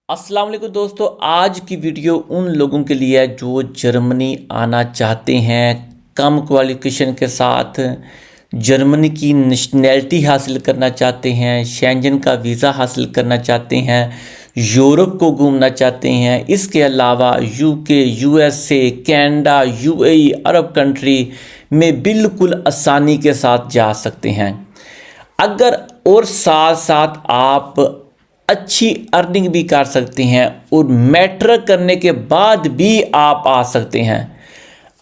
अस्सलाम वालेकुम दोस्तों। आज की वीडियो उन लोगों के लिए है जो जर्मनी आना चाहते हैं, कम क्वालिफिकेशन के साथ जर्मनी की नेशनैलिटी हासिल करना चाहते हैं, शेंजन का वीज़ा हासिल करना चाहते हैं, यूरोप को घूमना चाहते हैं। इसके अलावा UK, USA, Canada, UAE, Arab country में बिल्कुल आसानी के साथ जा सकते हैं। अगर और साथ साथ आप अच्छी अर्निंग भी कर सकते हैं और मैट्रिक करने के बाद भी आप आ सकते हैं।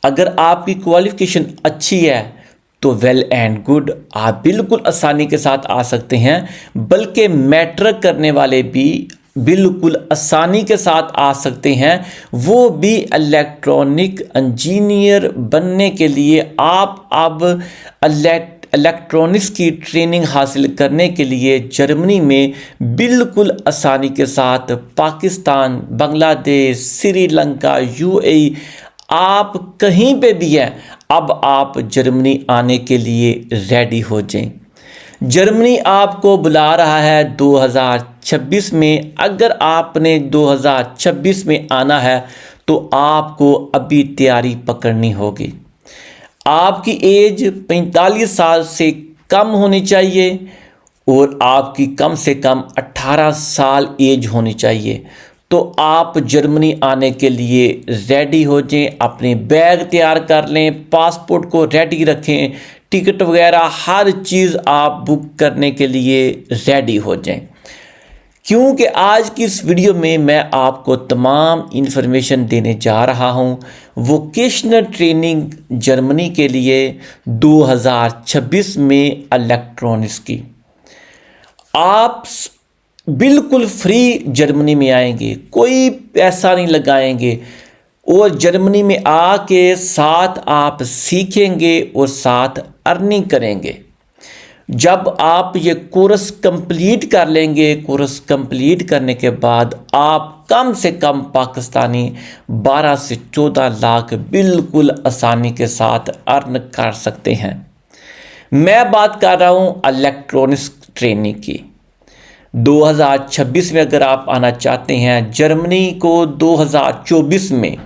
अगर आपकी क्वालिफिकेशन अच्छी है तो वेल एंड गुड, आप बिल्कुल आसानी के साथ आ सकते हैं। बल्कि मैट्रिक करने वाले भी बिल्कुल आसानी के साथ आ सकते हैं, वो भी इलेक्ट्रॉनिक इंजीनियर बनने के लिए। आप अब इलेक्ट्रॉनिक्स की ट्रेनिंग हासिल करने के लिए जर्मनी में बिल्कुल आसानी के साथ पाकिस्तान, बांग्लादेश, श्रीलंका, यूएई, आप कहीं पे भी हैं, अब आप जर्मनी आने के लिए रेडी हो जाएं। जर्मनी आपको बुला रहा है 2026 में। अगर आपने 2026 में आना है तो आपको अभी तैयारी पकड़नी होगी। आपकी एज 45 साल से कम होनी चाहिए और आपकी कम से कम 18 साल एज होनी चाहिए। तो आप जर्मनी आने के लिए रेडी हो जाएं, अपने बैग तैयार कर लें, पासपोर्ट को रेडी रखें, टिकट वगैरह हर चीज़ आप बुक करने के लिए रेडी हो जाएं। क्योंकि आज की इस वीडियो में मैं आपको तमाम इन्फॉर्मेशन देने जा रहा हूं वोकेशनल ट्रेनिंग जर्मनी के लिए 2026 में इलेक्ट्रॉनिक्स की। आप बिल्कुल फ्री जर्मनी में आएंगे, कोई पैसा नहीं लगाएंगे और जर्मनी में आके साथ आप सीखेंगे और साथ अर्निंग करेंगे। जब आप ये कोर्स कंप्लीट कर लेंगे, कोर्स कंप्लीट करने के बाद आप कम से कम पाकिस्तानी 12 से 14 लाख बिल्कुल आसानी के साथ अर्न कर सकते हैं। मैं बात कर रहा हूँ इलेक्ट्रॉनिक्स ट्रेनिंग की। 2026 में अगर आप आना चाहते हैं जर्मनी को, 2024 में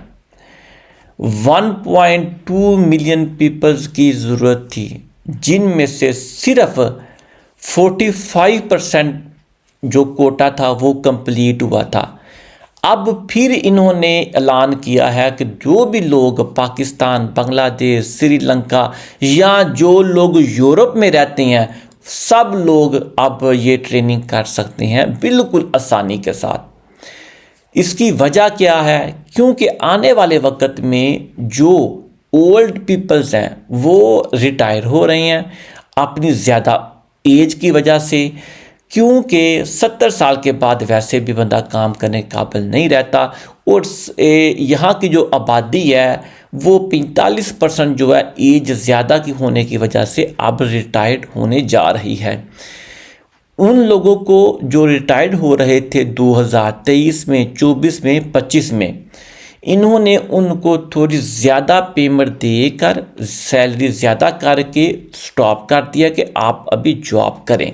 1.2 मिलियन पीपल्स की ज़रूरत थी, जिनमें से सिर्फ 45% जो कोटा था वो कंप्लीट हुआ था। अब फिर इन्होंने ऐलान किया है कि जो भी लोग पाकिस्तान, बांग्लादेश, श्रीलंका या जो लोग यूरोप में रहते हैं, सब लोग अब ये ट्रेनिंग कर सकते हैं बिल्कुल आसानी के साथ। इसकी वजह क्या है? क्योंकि आने वाले वक्त में जो ओल्ड पीपल्स हैं वो रिटायर हो रहे हैं अपनी ज़्यादा एज की वजह से। क्योंकि 70 साल के बाद वैसे भी बंदा काम करने के काबिल नहीं रहता और यहाँ की जो आबादी है वो 45% जो है एज ज़्यादा की होने की वजह से अब रिटायर्ड होने जा रही है। उन लोगों को जो रिटायर्ड हो रहे थे 2023 में, 24 में, 25 में, इन्होंने उनको थोड़ी ज़्यादा पेमेंट देकर, सैलरी ज़्यादा करके स्टॉप कर दिया कि आप अभी जॉब करें।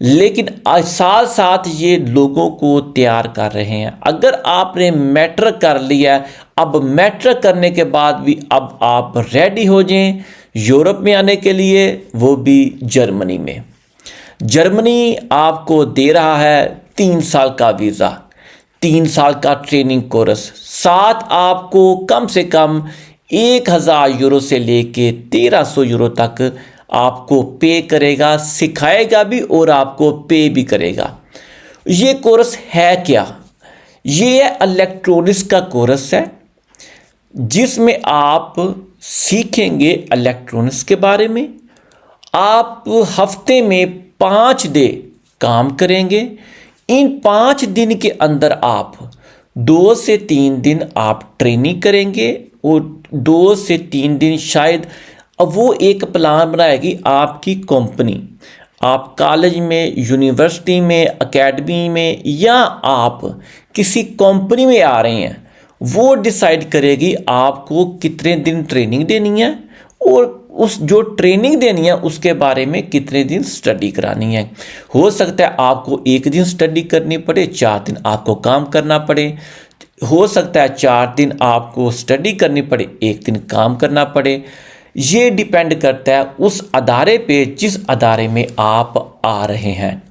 लेकिन साथ साथ ये लोगों को तैयार कर रहे हैं। अगर आपने मैट्रिक कर लिया, अब मैट्रिक करने के बाद भी अब आप रेडी हो जाएं यूरोप में आने के लिए, वो भी जर्मनी में। जर्मनी आपको दे रहा है 3 साल का वीज़ा, 3 साल का ट्रेनिंग कोर्स, साथ आपको कम से कम 1000 यूरो से लेके 1300 यूरो तक आपको पे करेगा, सिखाएगा भी और आपको पे भी करेगा। ये कोर्स है क्या? ये इलेक्ट्रॉनिक्स का कोर्स है जिसमें आप सीखेंगे इलेक्ट्रॉनिक्स के बारे में। आप हफ्ते में 5 दिन काम करेंगे। इन 5 दिन के अंदर आप 2 से 3 दिन आप ट्रेनिंग करेंगे और 2 से 3 दिन शायद अब वो एक प्लान बनाएगी आपकी कंपनी। आप कॉलेज में, यूनिवर्सिटी में, एकेडमी में या आप किसी कंपनी में आ रहे हैं, वो डिसाइड करेगी आपको कितने दिन ट्रेनिंग देनी है और उस जो ट्रेनिंग देनी है उसके बारे में कितने दिन स्टडी करानी है। हो सकता है आपको 1 दिन स्टडी करनी पड़े, 4 दिन आपको काम करना पड़े। हो सकता है 4 दिन आपको स्टडी करनी पड़े, 1 दिन काम करना पड़े। ये डिपेंड करता है उस अदारे पे जिस अदारे में आप आ रहे हैं।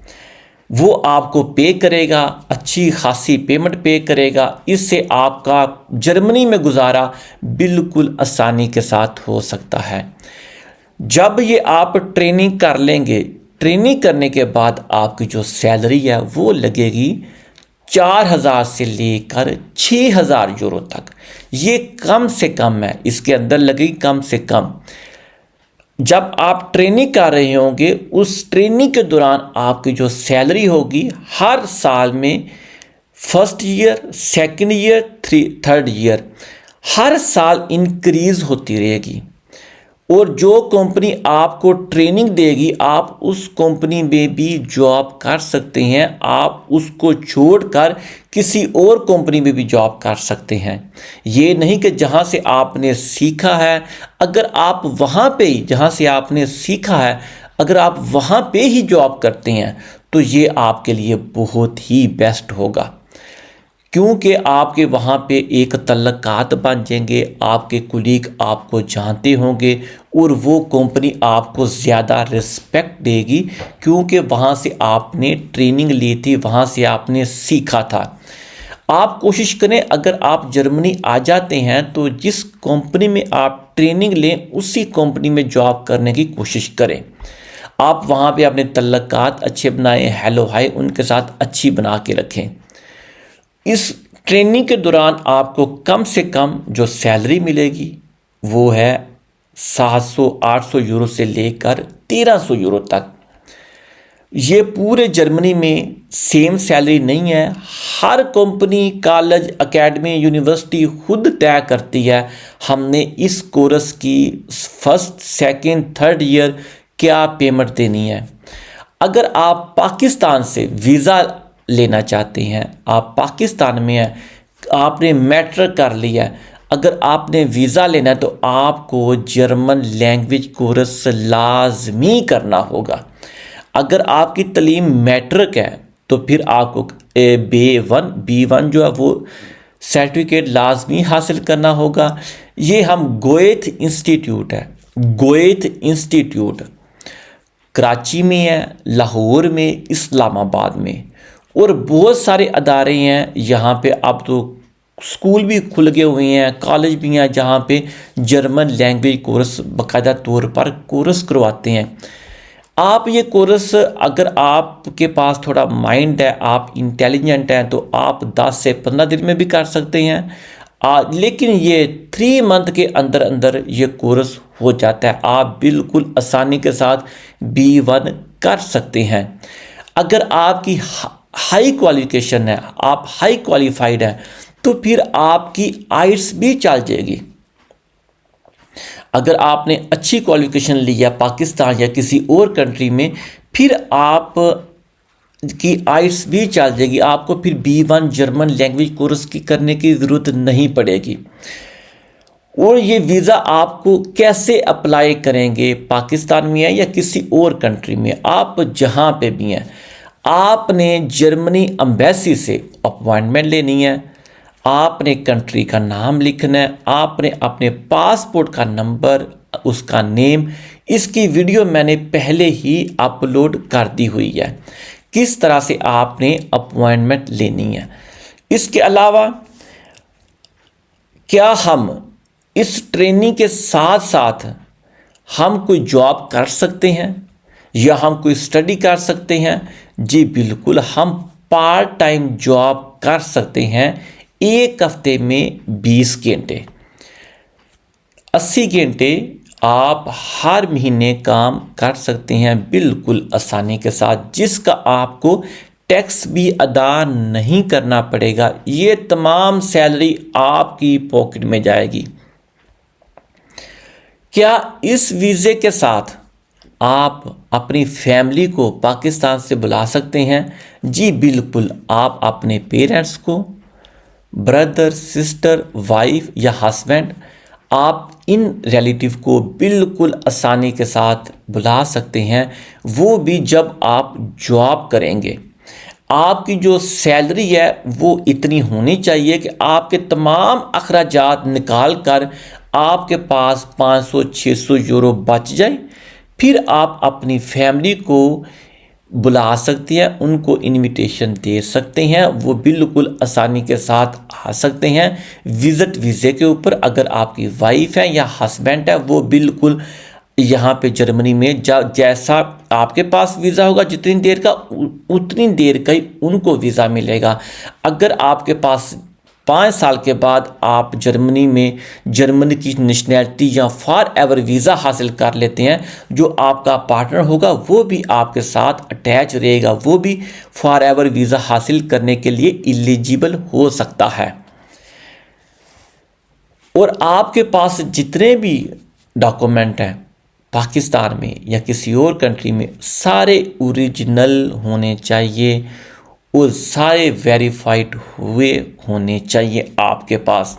वो आपको पे करेगा, अच्छी खासी पेमेंट पे करेगा। इससे आपका जर्मनी में गुजारा बिल्कुल आसानी के साथ हो सकता है। जब ये आप ट्रेनिंग कर लेंगे, ट्रेनिंग करने के बाद आपकी जो सैलरी है वो लगेगी 4,000 से लेकर 6,000 यूरो तक। ये कम से कम है, इसके अंदर लगेगी कम से कम। जब आप ट्रेनिंग कर रहे होंगे, उस ट्रेनिंग के दौरान आपकी जो सैलरी होगी हर साल में, first year, second year, third year, हर साल इंक्रीज होती रहेगी। और जो कंपनी आपको ट्रेनिंग देगी आप उस कंपनी में भी जॉब कर सकते हैं। आप उसको छोड़कर किसी और कंपनी में भी जॉब कर सकते हैं। ये नहीं कि जहाँ से आपने सीखा है, अगर आप वहाँ पे ही जहाँ से आपने सीखा है अगर आप वहाँ पे ही जॉब करते हैं तो ये आपके लिए बहुत ही बेस्ट होगा, क्योंकि आपके वहाँ पे एक तल्लकात बन जाएंगे। आपके कुलीग आपको जानते होंगे और वो कंपनी आपको ज़्यादा रिस्पेक्ट देगी, क्योंकि वहाँ से आपने ट्रेनिंग ली थी, वहाँ से आपने सीखा था। आप कोशिश करें, अगर आप जर्मनी आ जाते हैं तो जिस कंपनी में आप ट्रेनिंग लें उसी कंपनी में जॉब करने की कोशिश करें। आप वहाँ पे अपने तल्लकात अच्छे बनाएं, हेलो हाय उनके साथ अच्छी बना के रखें। इस ट्रेनिंग के दौरान आपको कम से कम जो सैलरी मिलेगी वो है 700-800 यूरो से लेकर 1300 यूरो तक। ये पूरे जर्मनी में सेम सैलरी नहीं है। हर कंपनी, कॉलेज, एकेडमी, यूनिवर्सिटी खुद तय करती है हमने इस कोर्स की फर्स्ट, सेकंड, थर्ड ईयर क्या पेमेंट देनी है। अगर आप पाकिस्तान से वीज़ा लेना चाहते हैं, आप पाकिस्तान में हैं, आपने मैट्रिक कर लिया है, अगर आपने वीज़ा लेना है तो आपको जर्मन लैंग्वेज कोर्स लाजमी करना होगा। अगर आपकी तलीम मैट्रिक है तो फिर आपको B1 जो है वो सर्टिफिकेट लाजमी हासिल करना होगा। ये हम गोएथ इंस्टीट्यूट है, गोएथ इंस्टीट्यूट कराची में है, लाहौर में, इस्लामाबाद में और बहुत सारे अदारे हैं यहाँ पे। अब तो स्कूल भी खुल गए हुए हैं, कॉलेज भी हैं जहाँ पे जर्मन लैंग्वेज कोर्स बाकायदा तौर पर कोर्स करवाते हैं। आप ये कोर्स, अगर आपके पास थोड़ा माइंड है, आप इंटेलिजेंट हैं, तो आप 10 से 15 दिन में भी कर सकते हैं। लेकिन ये 3 मंथ के अंदर अंदर ये कोर्स हो जाता है। आप बिल्कुल आसानी के साथ B1 कर सकते हैं। अगर आपकी हाई क्वालिफिकेशन है, आप हाई क्वालिफाइड हैं, तो फिर आपकी आइट्स भी चल जाएगी। अगर आपने अच्छी क्वालिफिकेशन ली है पाकिस्तान या किसी और कंट्री में, फिर आप की आइट्स भी चल जाएगी। आपको फिर B1 जर्मन लैंग्वेज कोर्स की करने की ज़रूरत नहीं पड़ेगी। और ये वीज़ा आपको कैसे अप्लाई करेंगे, पाकिस्तान में है या किसी और कंट्री में, आप जहाँ पे भी हैं, आपने जर्मनी एम्बेसी से अपॉइंटमेंट लेनी है। आपने कंट्री का नाम लिखना है, आपने अपने पासपोर्ट का नंबर, उसका नेम, इसकी वीडियो मैंने पहले ही अपलोड कर दी हुई है, किस तरह से आपने अपॉइंटमेंट लेनी है। इसके अलावा क्या हम इस ट्रेनिंग के साथ साथ हम कोई जॉब कर सकते हैं या हम कोई स्टडी कर सकते हैं? जी बिल्कुल, हम पार्ट टाइम जॉब कर सकते हैं। एक हफ्ते में 20 घंटे, 80 घंटे आप हर महीने काम कर सकते हैं बिल्कुल आसानी के साथ, जिसका आपको टैक्स भी अदा नहीं करना पड़ेगा। ये तमाम सैलरी आपकी पॉकेट में जाएगी। क्या इस वीज़े के साथ आप अपनी फैमिली को पाकिस्तान से बुला सकते हैं? जी बिल्कुल, आप अपने पेरेंट्स को, ब्रदर, सिस्टर, वाइफ या हस्बैंड, आप इन रिलेटिव को बिल्कुल आसानी के साथ बुला सकते हैं, वो भी जब आप जॉब करेंगे। आपकी जो सैलरी है वो इतनी होनी चाहिए कि आपके तमाम अखराजात निकाल कर आपके पास 500-600 यूरो बच जाए। फिर आप अपनी फैमिली को बुला सकते हैं, उनको इनविटेशन दे सकते हैं, वो बिल्कुल आसानी के साथ आ सकते हैं विज़िट वीज़े के ऊपर। अगर आपकी वाइफ है या हस्बैंड है, वो बिल्कुल यहाँ पे जर्मनी में जैसा आपके पास वीज़ा होगा जितनी देर का, उतनी देर का ही उनको वीज़ा मिलेगा। अगर आपके पास 5 साल के बाद आप जर्मनी में जर्मनी की नेशनैलिटी या फॉर एवर वीज़ा हासिल कर लेते हैं, जो आपका पार्टनर होगा वो भी आपके साथ अटैच रहेगा, वो भी फॉर एवर वीज़ा हासिल करने के लिए एलिजिबल हो सकता है। और आपके पास जितने भी डॉक्यूमेंट हैं पाकिस्तान में या किसी और कंट्री में, सारे ओरिजिनल होने चाहिए और सारे वेरीफाइड हुए होने चाहिए। आपके पास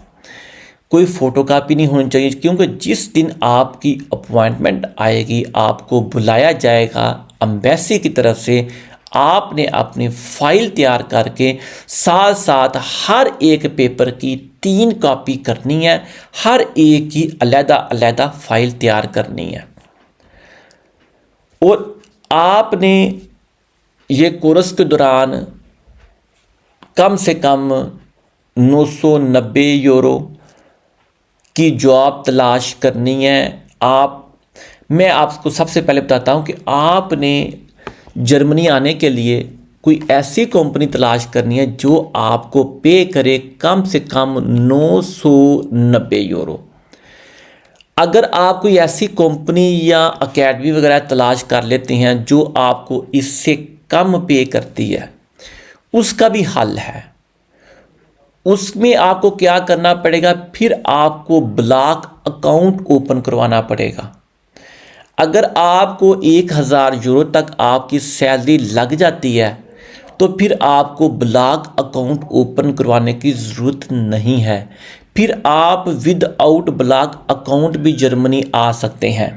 कोई फ़ोटोकॉपी नहीं होनी चाहिए, क्योंकि जिस दिन आपकी अपॉइंटमेंट आएगी, आपको बुलाया जाएगा एम्बेसी की तरफ से, आपने अपनी फ़ाइल तैयार करके साथ साथ हर एक पेपर की 3 कॉपी करनी है, हर एक की अलग-अलग फ़ाइल तैयार करनी है। और आपने ये कोर्स के दौरान कम से कम 990 यूरो की जॉब तलाश करनी है। मैं आपको सबसे पहले बताता हूँ कि आपने जर्मनी आने के लिए कोई ऐसी कंपनी तलाश करनी है जो आपको पे करे कम से कम 990 यूरो। अगर आप कोई ऐसी कंपनी या अकेडमी वगैरह तलाश कर लेते हैं जो आपको इससे कम पे करती है, उसका भी हल है। उसमें आपको क्या करना पड़ेगा, फिर आपको ब्लॉक अकाउंट ओपन करवाना पड़ेगा। अगर आपको 1000 यूरो तक आपकी सैलरी लग जाती है तो फिर आपको ब्लॉक अकाउंट ओपन करवाने की ज़रूरत नहीं है। फिर आप विदाउट ब्लॉक अकाउंट भी जर्मनी आ सकते हैं।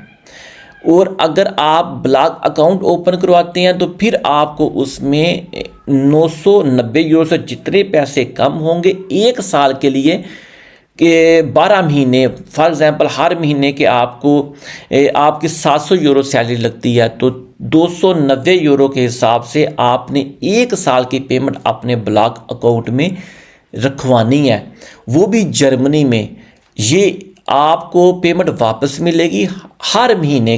और अगर आप ब्लॉक अकाउंट ओपन करवाते हैं तो फिर आपको उसमें 990 यूरो से जितने पैसे कम होंगे, 1 साल के लिए कि 12 महीने, फॉर एग्ज़ाम्पल हर महीने के आपकी 700 यूरो सैलरी लगती है, तो 290 यूरो के हिसाब से आपने 1 साल की पेमेंट अपने ब्लॉक अकाउंट में रखवानी है, वो भी जर्मनी में। ये आपको पेमेंट वापस मिलेगी हर महीने।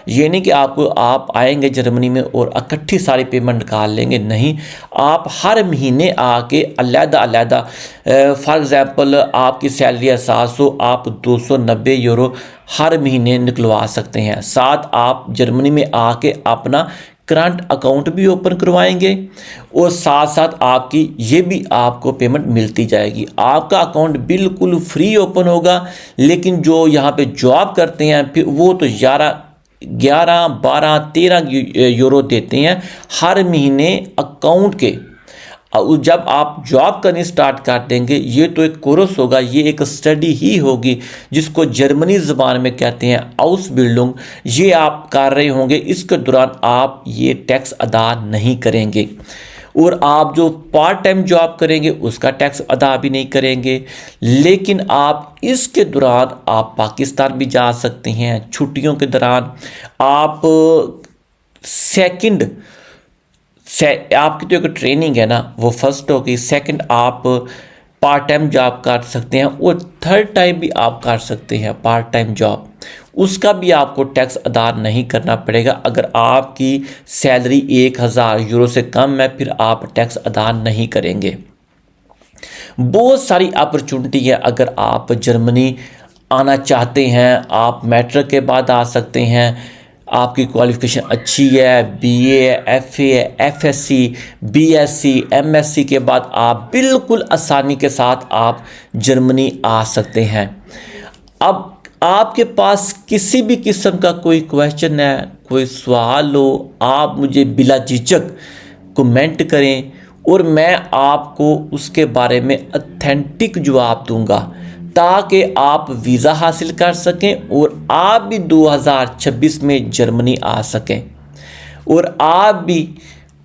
ये नहीं कि आप आएंगे जर्मनी में और इकट्ठी सारी पेमेंट निकाल लेंगे, नहीं। आप हर महीने आके अलग-अलग, फॉर एग्ज़ाम्पल आपकी सैलरी है 700, आप 290 यूरो हर महीने निकलवा सकते हैं। साथ आप जर्मनी में आके अपना करंट अकाउंट भी ओपन करवाएंगे और साथ साथ आपकी ये भी आपको पेमेंट मिलती जाएगी। आपका अकाउंट बिल्कुल फ्री ओपन होगा। लेकिन जो यहाँ पे जॉब करते हैं फिर वो तो 11, 12, 13 यूरो देते हैं हर महीने अकाउंट के। जब आप जॉब करनी स्टार्ट कर देंगे, ये तो एक कोर्स होगा, ये एक स्टडी ही होगी जिसको जर्मनी ज़बान में कहते हैं आउसबिल्डिंग। ये आप कर रहे होंगे, इसके दौरान आप ये टैक्स अदा नहीं करेंगे। और आप जो पार्ट टाइम जॉब करेंगे उसका टैक्स अदा भी नहीं करेंगे। लेकिन आप इसके दौरान आप पाकिस्तान भी जा सकते हैं। छुट्टियों के दौरान आप आपकी तो एक ट्रेनिंग है ना, वो फर्स्ट होगी। सेकंड आप पार्ट टाइम जॉब कर सकते हैं और थर्ड टाइम भी आप कर सकते हैं पार्ट टाइम जॉब। उसका भी आपको टैक्स अदा नहीं करना पड़ेगा। अगर आपकी सैलरी 1000 यूरो से कम है फिर आप टैक्स अदा नहीं करेंगे। बहुत सारी अपॉर्चुनिटी है अगर आप जर्मनी आना चाहते हैं। आप मैट्रिक के बाद आ सकते हैं, आपकी क्वालिफ़िकेशन अच्छी है, बीए है, एफए है, एफएससी, बीएससी, एमएससी के बाद आप बिल्कुल आसानी के साथ आप जर्मनी आ सकते हैं। अब आपके पास किसी भी किस्म का कोई क्वेश्चन है, कोई सवाल हो, आप मुझे बिला झिझक कमेंट करें और मैं आपको उसके बारे में ऑथेंटिक जवाब दूंगा। ताकि आप वीज़ा हासिल कर सकें और आप भी 2026 में जर्मनी आ सकें। और आप भी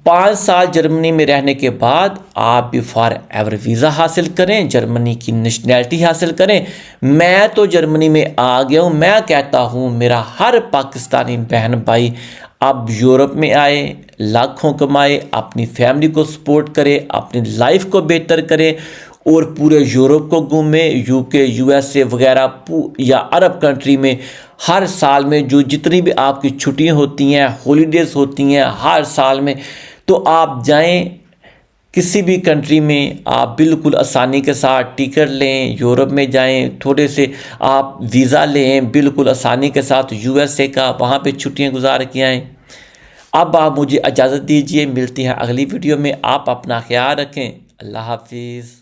5 साल जर्मनी में रहने के बाद आप भी फॉर एवर वीज़ा हासिल करें, जर्मनी की नेशनैलिटी हासिल करें। मैं तो जर्मनी में आ गया हूँ। मैं कहता हूँ मेरा हर पाकिस्तानी बहन भाई अब यूरोप में आए, लाखों कमाए, अपनी फैमिली को सपोर्ट करे, अपनी लाइफ को बेहतर करे और पूरे यूरोप को घूमे, यूके, यूएसए वगैरह या अरब कंट्री में हर साल में जो जितनी भी आपकी छुट्टियां होती हैं, हॉलीडेज़ होती हैं हर साल में, तो आप जाएं किसी भी कंट्री में। आप बिल्कुल आसानी के साथ टिकट लें, यूरोप में जाएं, थोड़े से आप वीज़ा लें बिल्कुल आसानी के साथ यूएसए का, वहाँ पे छुट्टियां गुजार के आएँ। अब आप मुझे इजाज़त दीजिए, मिलती हैं अगली वीडियो में। आप अपना ख्याल रखें। अल्लाह हाफिज़।